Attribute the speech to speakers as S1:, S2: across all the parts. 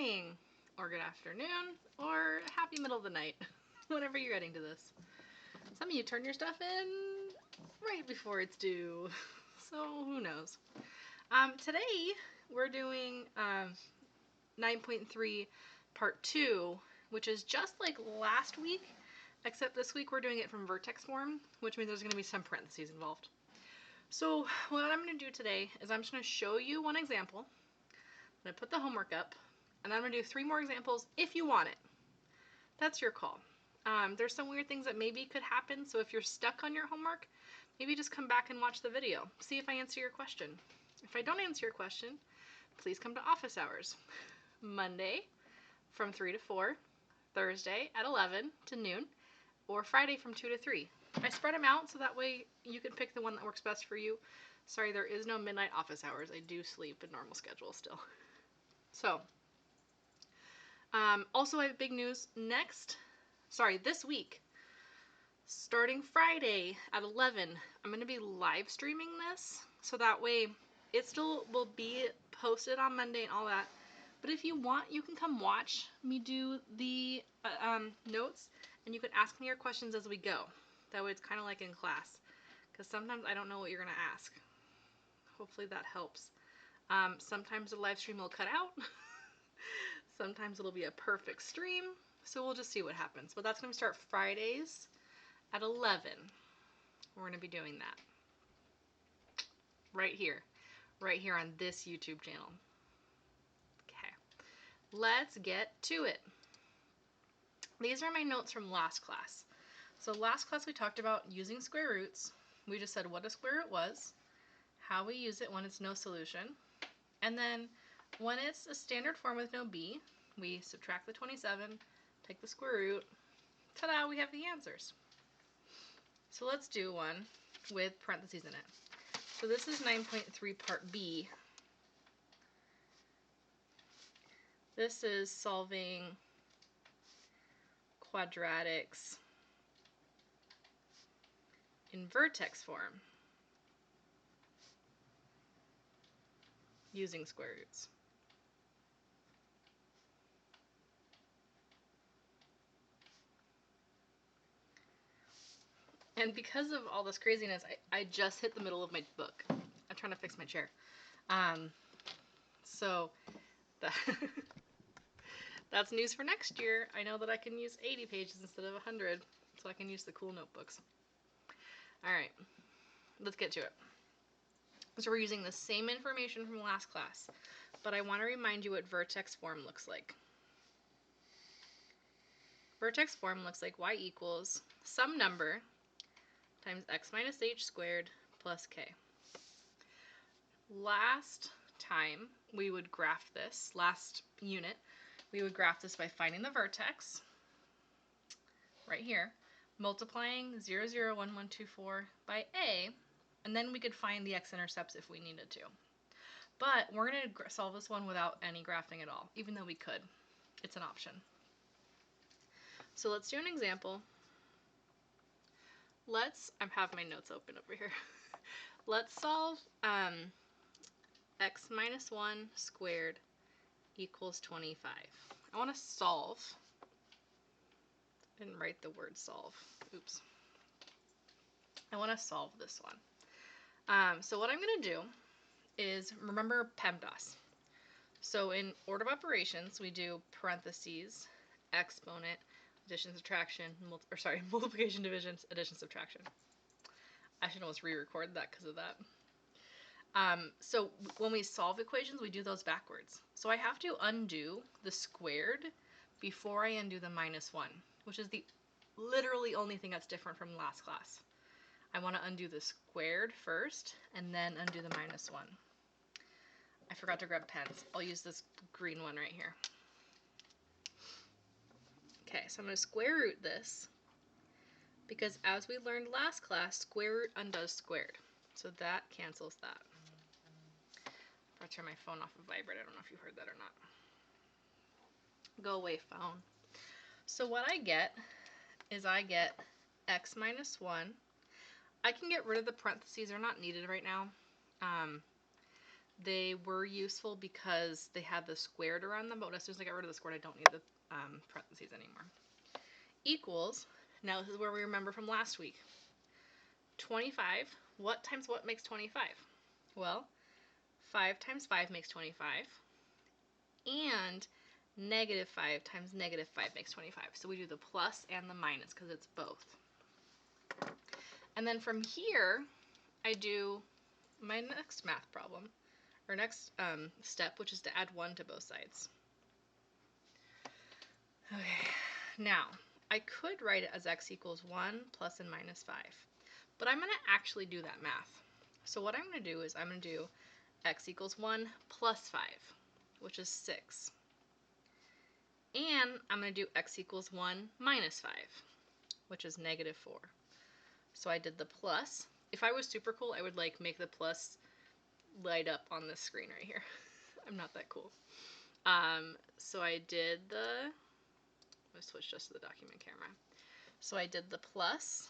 S1: morning, or good afternoon, or happy middle of the night, whenever you're getting to this. Some of you turn your stuff in right before it's due, so who knows. Today we're doing 9.3 part 2, which is just like last week, except this week we're doing it from Vertex form, which means there's going to be some parentheses involved. So what I'm going to do today is I'm just going to show you one example. I'm going to put the homework up, and I'm going to do 3 more examples if you want it. That's your call. There's some weird things that maybe could happen, so if you're stuck on your homework, maybe just come back and watch the video. See if I answer your question. If I don't answer your question, please come to office hours. Monday from 3 to 4, Thursday at 11 to noon, or Friday from 2 to 3. I spread them out so that way you can pick the one that works best for you. Sorry, there is no midnight office hours. I do sleep a normal schedule still. So, also I have big news this week, starting Friday at 11, I'm going to be live streaming this, so that way it still will be posted on Monday and all that. But if you want, you can come watch me do the notes, and you can ask me your questions as we go. That way it's kind of like in class, because sometimes I don't know what you're going to ask. Hopefully that helps. Sometimes the live stream will cut out. Sometimes it'll be a perfect stream. So we'll just see what happens. But that's going to start Fridays at 11. We're going to be doing that. Right here on this YouTube channel. Okay, let's get to it. These are my notes from last class. So last class we talked about using square roots. We just said what a square root was, how we use it when it's no solution, and then when it's a standard form with no b, we subtract the 27, take the square root, ta-da, we have the answers. So let's do one with parentheses in it. So this is 9.3 part B. This is solving quadratics in Vertex form using square roots. And because of all this craziness, I just hit the middle of my book. I'm trying to fix my chair. So that's news for next year. I know that I can use 80 pages instead of 100, so I can use the cool notebooks. Alright, let's get to it. So we're using the same information from last class, but I want to remind you what vertex form looks like. Vertex form looks like y equals some number times x minus h squared plus k. Last time we would graph this, last unit, we would graph this by finding the vertex, right here, multiplying 0, 0, 1, 1, 2, 4 by a, and then we could find the x-intercepts if we needed to. But we're going to solve this one without any graphing at all, even though we could. It's an option. So let's do an example. I have my notes open over here. Let's solve x minus 1 squared equals 25. I want to solve. I didn't write the word solve. Oops. I want to solve this one. So what I'm going to do is remember PEMDAS. So in order of operations, we do parentheses, exponent, addition, subtraction, multiplication, division, addition, subtraction. I should almost re-record that because of that. So when we solve equations, we do those backwards. So I have to undo the squared before I undo the minus 1, which is the literally only thing that's different from last class. I want to undo the squared first and then undo the minus 1. I forgot to grab pens. I'll use this green one right here. Okay, so I'm going to square root this because as we learned last class, square root undoes squared. So that cancels that. I'll turn my phone off of vibrate. I don't know if you heard that or not. Go away, phone. So what I get is I get x minus 1. I can get rid of the parentheses. They're not needed right now. They were useful because they had the squared around them, but as soon as I got rid of the squared, I don't need the parentheses anymore. Equals, now this is where we remember from last week. 25, what times what makes 25? Well, 5 times 5 makes 25, and negative 5 times negative 5 makes 25. So we do the plus and the minus because it's both. And then from here, I do my next math problem, or next step, which is to add 1 to both sides. Okay, now I could write it as x equals 1 plus and minus 5, but I'm going to actually do that math. So what I'm going to do is I'm going to do x equals 1 plus 5, which is 6. And I'm going to do x equals 1 minus 5, which is negative 4. So I did the plus. If I was super cool, I would like make the plus light up on this screen right here. I'm not that cool. So I did the, let's switch just to the document camera. So I did the plus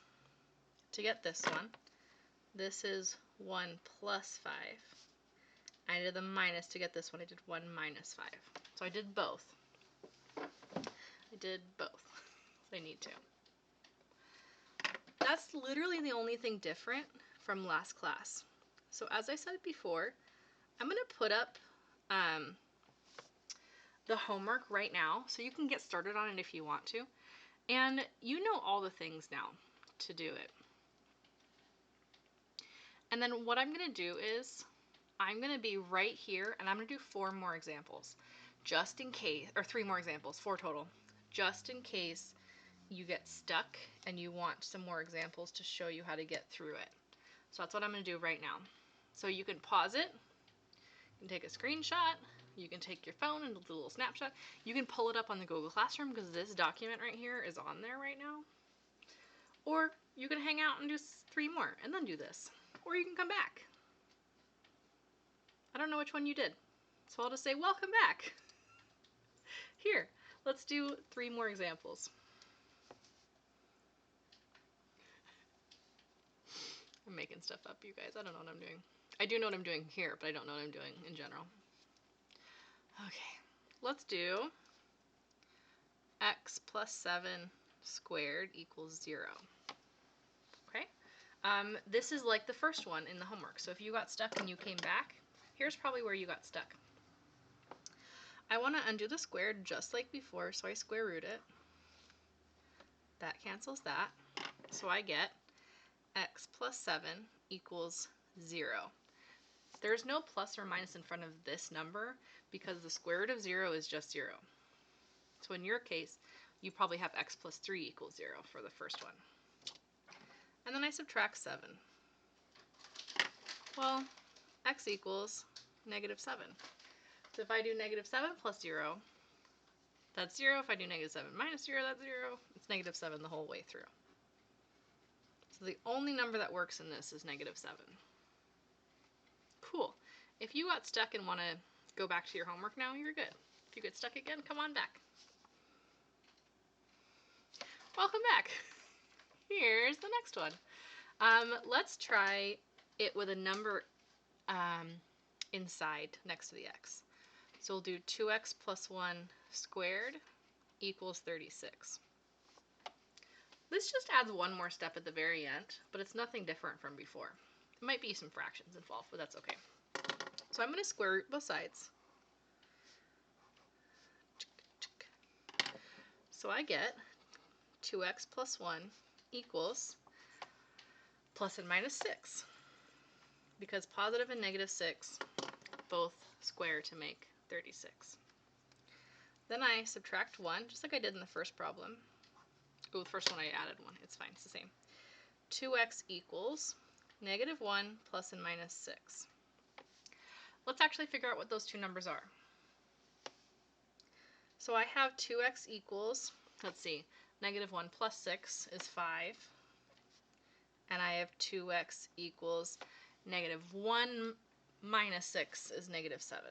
S1: to get this one. This is 1 plus 5. I did the minus to get this one. I did 1 minus 5. So I did both. I did both. If I need to. That's literally the only thing different from last class. So as I said before, I'm going to put up the homework right now so you can get started on it if you want to. And you know all the things now to do it. And then what I'm going to do is I'm going to be right here and I'm going to do 4 more examples just in case, or 3 more examples, 4 total, just in case you get stuck and you want some more examples to show you how to get through it. So that's what I'm going to do right now. So you can pause it, you can take a screenshot, you can take your phone and do a little snapshot. You can pull it up on the Google Classroom because this document right here is on there right now. Or you can hang out and do 3 more and then do this. Or you can come back. I don't know which one you did. So I'll just say, welcome back. Here, let's do 3 more examples. I'm making stuff up, you guys. I don't know what I'm doing. I do know what I'm doing here, but I don't know what I'm doing in general. Okay, let's do x plus 7 squared equals 0. Okay, this is like the first one in the homework. So if you got stuck and you came back, here's probably where you got stuck. I want to undo the squared just like before, so I square root it. That cancels that. So I get x plus 7 equals 0. There's no plus or minus in front of this number because the square root of 0 is just 0. So in your case, you probably have x plus 3 equals 0 for the first one. And then I subtract 7. Well, x equals negative 7. So if I do negative 7 plus 0, that's 0. If I do negative 7 minus 0, that's 0. It's negative 7 the whole way through. So the only number that works in this is negative 7. Cool. If you got stuck and want to go back to your homework now, you're good. If you get stuck again, come on back. Welcome back. Here's the next one. Let's try it with a number inside next to the x. So we'll do 2x plus 1 squared equals 36. This just adds one more step at the very end, but it's nothing different from before. There might be some fractions involved, but that's okay. So I'm going to square root both sides. So I get 2x plus 1 equals plus and minus 6. Because positive and negative 6 both square to make 36. Then I subtract 1, just like I did in the first problem. Oh, the first one I added 1. It's fine. It's the same. 2x equals negative 1 plus and minus 6. Let's actually figure out what those two numbers are. So I have 2x equals, let's see, negative 1 plus 6 is 5. And I have 2x equals negative 1 minus 6 is negative 7.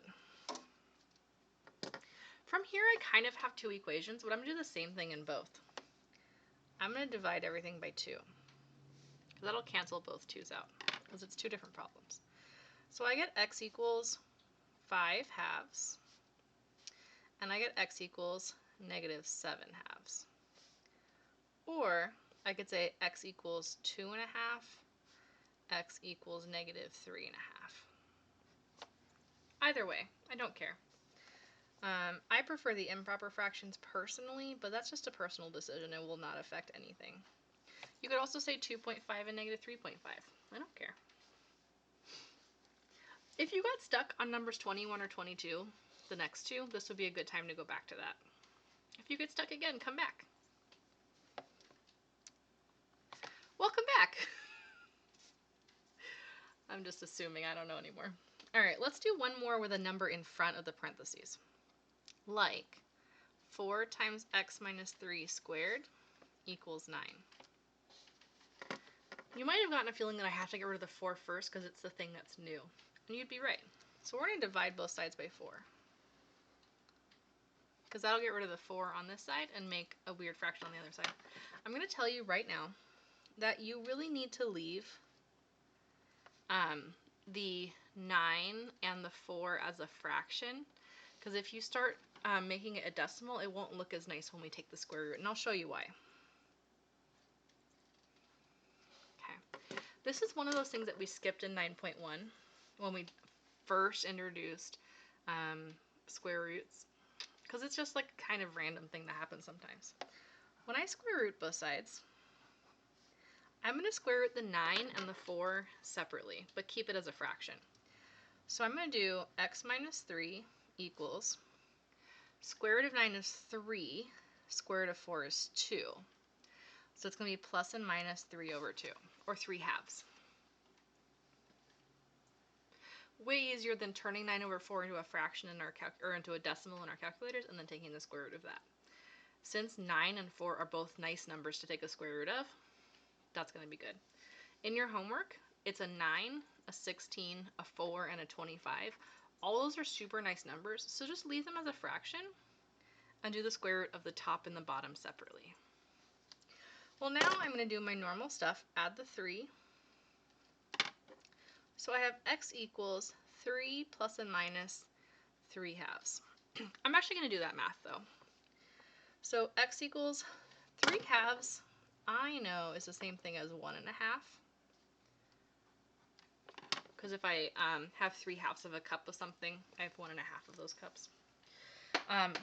S1: From here, I kind of have 2 equations, but I'm going to do the same thing in both. I'm going to divide everything by 2. That'll cancel both 2's out, because it's 2 different problems. So I get x equals 5 halves, and I get x equals negative 7 halves. Or I could say x equals 2 1/2, x equals negative 3 1/2. Either way, I don't care. I prefer the improper fractions personally, but that's just a personal decision. It will not affect anything. You could also say 2.5 and negative 3.5. I don't care. If you got stuck on numbers 21 or 22, the next two, this would be a good time to go back to that. If you get stuck again, come back. Welcome back. I'm just assuming, I don't know anymore. All right, let's do one more with a number in front of the parentheses. Like 4 times x minus 3 squared equals 9. You might have gotten a feeling that I have to get rid of the 4 first because it's the thing that's new. And you'd be right. So we're going to divide both sides by 4. Because that'll get rid of the 4 on this side and make a weird fraction on the other side. I'm going to tell you right now that you really need to leave the 9 and the 4 as a fraction. Because if you start making it a decimal, it won't look as nice when we take the square root. And I'll show you why. Okay. This is one of those things that we skipped in 9.1 when we first introduced square roots. Because it's just like a kind of random thing that happens sometimes. When I square root both sides, I'm going to square root the 9 and the 4 separately, but keep it as a fraction. So I'm going to do x minus 3 equals square root of 9 is 3, square root of 4 is 2. So it's going to be plus and minus 3 over 2, or 3 halves. Way easier than turning 9 over 4 into a fraction in our or into a decimal in our calculators and then taking the square root of that. Since 9 and 4 are both nice numbers to take a square root of, that's going to be good. In your homework, it's a 9, a 16, a 4, and a 25. All those are super nice numbers, so just leave them as a fraction and do the square root of the top and the bottom separately. Well, now I'm going to do my normal stuff, add the 3. So I have x equals 3 plus and minus 3 halves. I'm actually going to do that math though. So x equals 3 halves, I know is the same thing as 1 1/2. Because if I have 3 halves of a cup of something, I have 1 1/2 of those cups.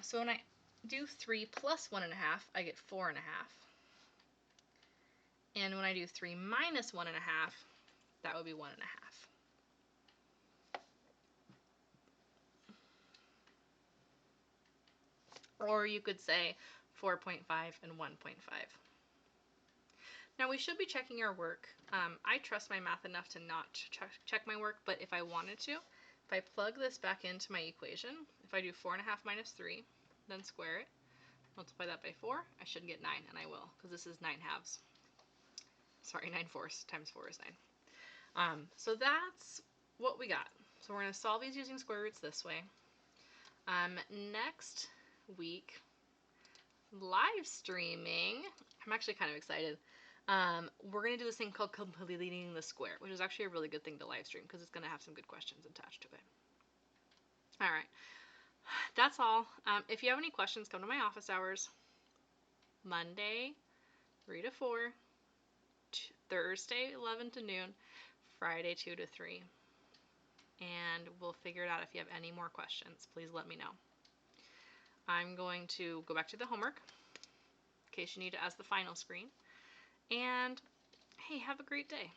S1: So when I do 3 plus 1 1/2, I get 4 1/2. And when I do 3 minus 1 1/2, that would be 1 1/2. Or you could say 4.5 and 1.5. Now we should be checking our work. I trust my math enough to not check my work, but if I wanted to, if I plug this back into my equation, if I do 4 1/2 minus 3, then square it, multiply that by 4, I should get 9, and I will, because this is 9 halves. Sorry, 9 fourths times 4 is 9. So that's what we got. So we're going to solve these using square roots this way. Next week, live streaming. I'm actually kind of excited. We're going to do this thing called completing the square, which is actually a really good thing to live stream because it's going to have some good questions attached to it. All right. That's all. If you have any questions, come to my office hours. Monday, 3 to 4. Thursday, 11 to noon. Friday, 2 to 3. And we'll figure it out. If you have any more questions, please let me know. I'm going to go back to the homework in case you need it as the final screen. And hey, have a great day.